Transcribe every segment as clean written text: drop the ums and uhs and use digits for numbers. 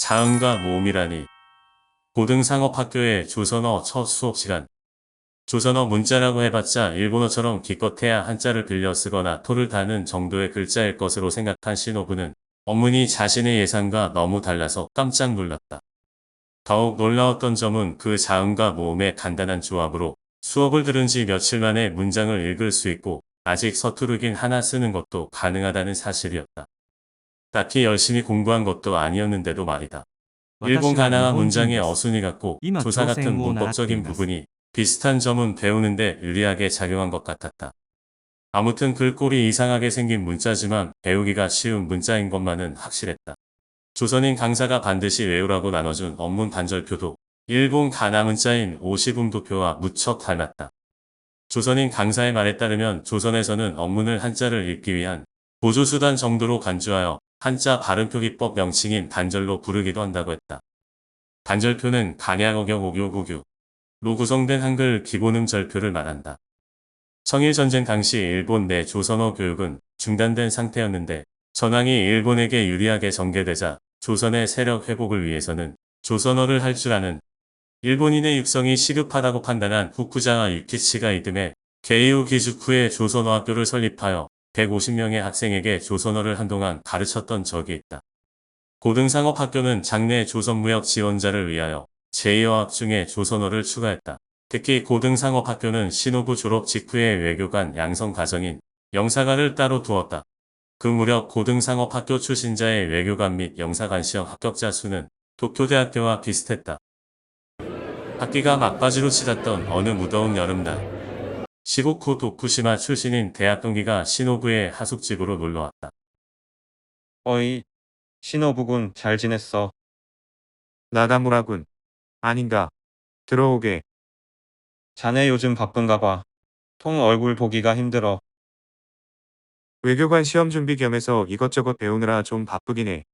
자음과 모음이라니. 고등상업학교의 조선어 첫 수업 시간. 조선어 문자라고 해봤자 일본어처럼 기껏해야 한자를 빌려 쓰거나 토를 다는 정도의 글자일 것으로 생각한 신호부는 어머니 자신의 예상과 너무 달라서 깜짝 놀랐다. 더욱 놀라웠던 점은 그 자음과 모음의 간단한 조합으로 수업을 들은 지 며칠 만에 문장을 읽을 수 있고 아직 서투르긴 하나 쓰는 것도 가능하다는 사실이었다. 딱히 열심히 공부한 것도 아니었는데도 말이다. 일본 가나와 문장의 어순이 같고 조사 같은 문법적인 부분이 비슷한 점은 배우는데 유리하게 작용한 것 같았다. 아무튼 글꼴이 이상하게 생긴 문자지만 배우기가 쉬운 문자인 것만은 확실했다. 조선인 강사가 반드시 외우라고 나눠준 원문 반절표도 일본 가나 문자인 오시분도표와 무척 닮았다. 조선인 강사의 말에 따르면 조선에서는 원문을 한자를 읽기 위한 보조수단 정도로 간주하여 한자 발음표 기법 명칭인 반절로 부르기도 한다고 했다. 반절표는 간야어경 오교구교로 구성된 한글 기본음 절표를 말한다. 청일전쟁 당시 일본 내 조선어 교육은 중단된 상태였는데 전황이 일본에게 유리하게 전개되자 조선의 세력 회복을 위해서는 조선어를 할 줄 아는 일본인의 육성이 시급하다고 판단한 후쿠자와 유키치가 이듬해 게이오 기주쿠의 조선어 학교를 설립하여 150명의 학생에게 조선어를 한동안 가르쳤던 적이 있다. 고등상업학교는 장래 조선무역 지원자를 위하여 제2어학 중에 조선어를 추가했다. 특히 고등상업학교는 신호부 졸업 직후에 외교관 양성과정인 영사관을 따로 두었다. 그 무렵 고등상업학교 출신자의 외교관 및 영사관 시험 합격자 수는 도쿄대학교와 비슷했다. 학기가 막바지로 치닫던 어느 무더운 여름날, 시고쿠 도쿠시마 출신인 대학 동기가 신호부의 하숙집으로 놀러왔다. 어이, 신호부군 잘 지냈어. 나가무라군. 아닌가. 들어오게. 자네 요즘 바쁜가 봐. 통 얼굴 보기가 힘들어. 외교관 시험 준비 겸해서 이것저것 배우느라 좀 바쁘긴 해.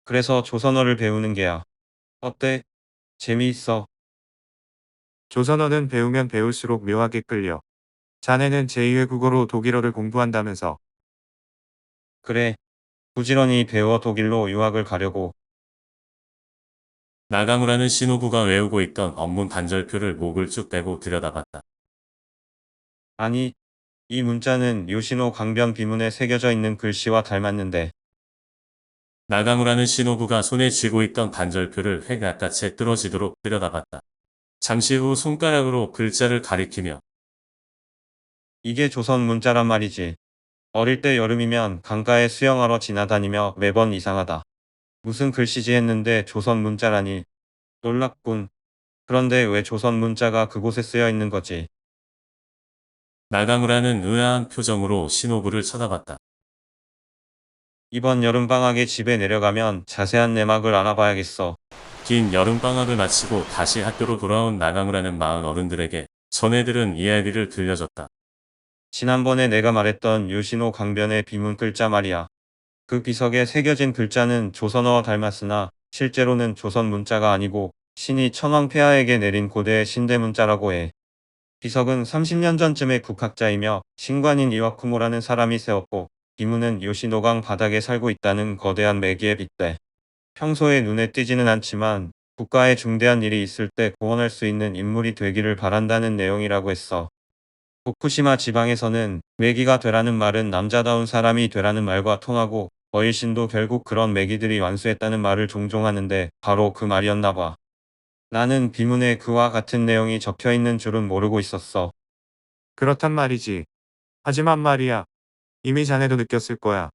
그래서 조선어를 배우는 게야. 어때? 재미있어. 조선어는 배우면 배울수록 묘하게 끌려. 자네는 제2외국어로 독일어를 공부한다면서. 그래. 부지런히 배워 독일로 유학을 가려고. 나가무라는 신호부가 외우고 있던 원문 반절표를 목을 쭉 빼고 들여다봤다. 아니, 이 문자는 요시노 강변 비문에 새겨져 있는 글씨와 닮았는데. 나가무라는 신호부가 손에 쥐고 있던 반절표를 획약같이 뚫어지도록 들여다봤다. 잠시 후 손가락으로 글자를 가리키며 이게 조선 문자란 말이지. 어릴 때 여름이면 강가에 수영하러 지나다니며 매번 이상하다. 무슨 글씨지 했는데 조선 문자라니. 놀랍군. 그런데 왜 조선 문자가 그곳에 쓰여 있는 거지? 나가무라는 의아한 표정으로 신호부를 쳐다봤다. 이번 여름방학에 집에 내려가면 자세한 내막을 알아봐야겠어. 긴 여름방학을 마치고 다시 학교로 돌아온 나가무라는 마을 어른들에게 전해 들은 이야기를 들려줬다. 지난번에 내가 말했던 요시노 강변의 비문 글자 말이야. 그 비석에 새겨진 글자는 조선어와 닮았으나 실제로는 조선 문자가 아니고 신이 천황 폐하에게 내린 고대의 신대 문자라고 해. 비석은 30년 전쯤의 국학자이며 신관인 이와쿠모라는 사람이 세웠고 비문은 요시노강 바닥에 살고 있다는 거대한 매기에 빗대. 평소에 눈에 띄지는 않지만 국가에 중대한 일이 있을 때 구원할 수 있는 인물이 되기를 바란다는 내용이라고 했어. 후쿠시마 지방에서는 매기가 되라는 말은 남자다운 사람이 되라는 말과 통하고 어일신도 결국 그런 매기들이 완수했다는 말을 종종 하는데 바로 그 말이었나 봐. 나는 비문에 그와 같은 내용이 적혀 있는 줄은 모르고 있었어. 그렇단 말이지. 하지만 말이야. 이미 자네도 느꼈을 거야.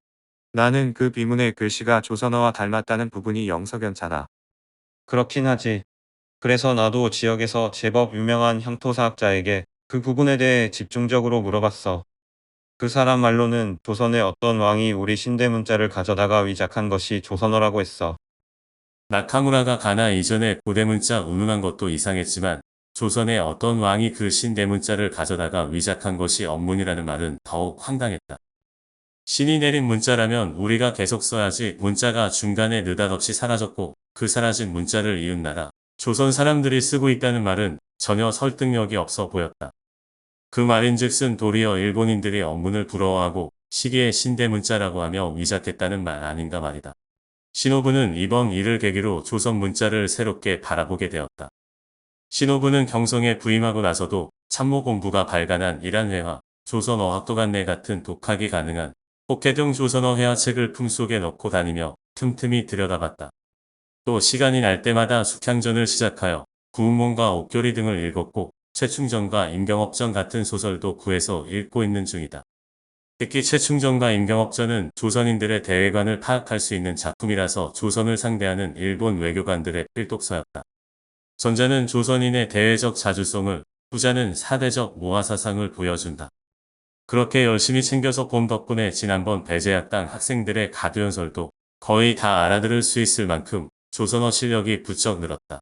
나는 그 비문의 글씨가 조선어와 닮았다는 부분이 영석연찮아. 그렇긴 하지. 그래서 나도 지역에서 제법 유명한 향토사학자에게 그 부분에 대해 집중적으로 물어봤어. 그 사람 말로는 조선의 어떤 왕이 우리 신대 문자를 가져다가 위작한 것이 조선어라고 했어. 나카무라가 가나 이전에 고대문자 운운한 것도 이상했지만 조선의 어떤 왕이 그 신대문자를 가져다가 위작한 것이 언문이라는 말은 더욱 황당했다. 신이 내린 문자라면 우리가 계속 써야지 문자가 중간에 느닷없이 사라졌고 그 사라진 문자를 이웃나라 조선 사람들이 쓰고 있다는 말은 전혀 설득력이 없어 보였다. 그 말인즉슨 도리어 일본인들이 언문을 부러워하고 시기에 신대문자라고 하며 위작했다는 말 아닌가 말이다. 신호부는 이번 일을 계기로 조선 문자를 새롭게 바라보게 되었다. 신호부는 경성에 부임하고 나서도 참모 공부가 발간한 이란회화, 조선어학도간내 같은 독학이 가능한 혹해등 조선어 회화책을 품속에 넣고 다니며 틈틈이 들여다봤다. 또 시간이 날 때마다 숙향전을 시작하여 구운몽과 옥교리 등을 읽었고 최충전과 임경업전 같은 소설도 구해서 읽고 있는 중이다. 특히 최충전과 임경업전은 조선인들의 대외관을 파악할 수 있는 작품이라서 조선을 상대하는 일본 외교관들의 필독서였다. 전자는 조선인의 대외적 자주성을, 후자는 사대적 모아사상을 보여준다. 그렇게 열심히 챙겨서 본 덕분에 지난번 배제했던 학생들의 가두연설도 거의 다 알아들을 수 있을 만큼 조선어 실력이 부쩍 늘었다.